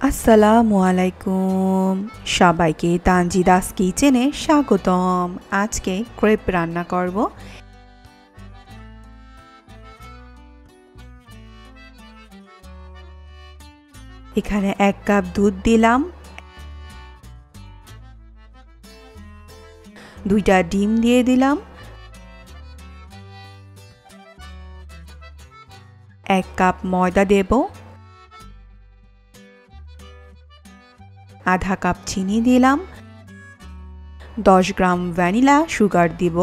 আসসালামু আলাইকুম সবাইকে তানজিদাস কিচেনে স্বাগতম। আজকে ক্রেপ রান্না করব। এখানে 1 কাপ দুধ দিলাম, 2টা ডিম দিয়ে দিলাম, 1 কাপ ময়দা দেব, আধা কাপ চিনি দিলাম, 10 গ্রাম ভ্যানিলা সুগার দিব,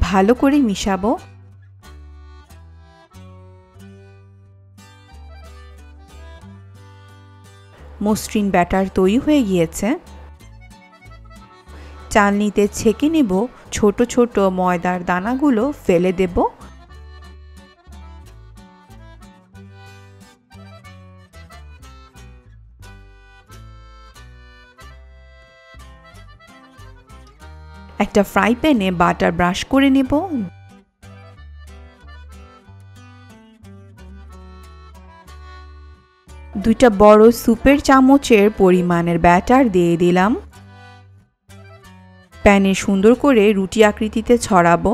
ভালো করে মিশাবো। মসৃণ ব্যাটার তৈরি হয়ে গিয়েছে। চালনিতে ছেঁকে নেব, ছোট ছোট ময়দার দানাগুলো ফেলে দেব। একটা ফ্রাই প্যানে বাটার ব্রাশ করে নেব। দুইটা বড় সুপের চামচের পরিমাণের ব্যাটার দিয়ে দিলাম। প্যানে সুন্দর করে রুটি আকৃতিতে ছড়াবো।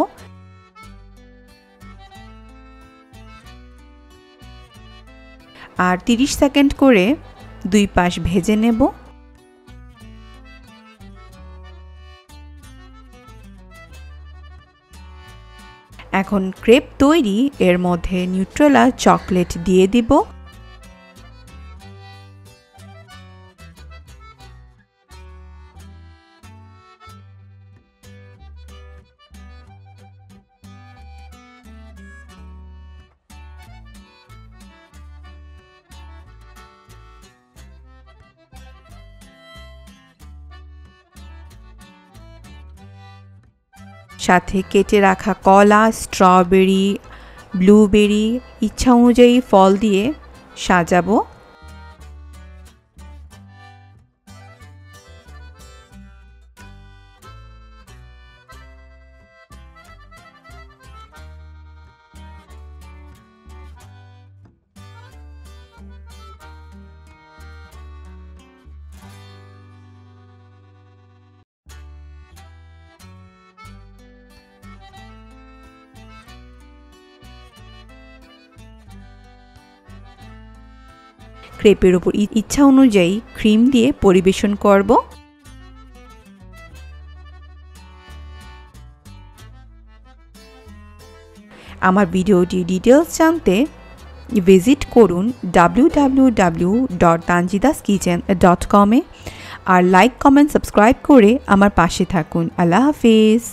আর 30 সেকেন্ড করে দুই পাশ ভেজে নেব। এখন ক্রেপ তৈরি, এর মধ্যে নিউট্রেলা চকলেট দিয়ে দিব। সাথে কেটে রাখা কলা, স্ট্রবেরি, ব্লুবেরি ইচ্ছা অনুযায়ী ফল দিয়ে সাজাবো। ক্রেপের উপর ইচ্ছা অনুযায়ী ক্রিম দিয়ে পরিবেশন করব। আমার ভিডিওটি ডিটেলস জানতে ভিজিট করুন www.tanjidaskitchen.com-এ। আর লাইক, কমেন্ট, সাবস্ক্রাইব করে আমার পাশে থাকুন। আল্লাহ হাফিজ।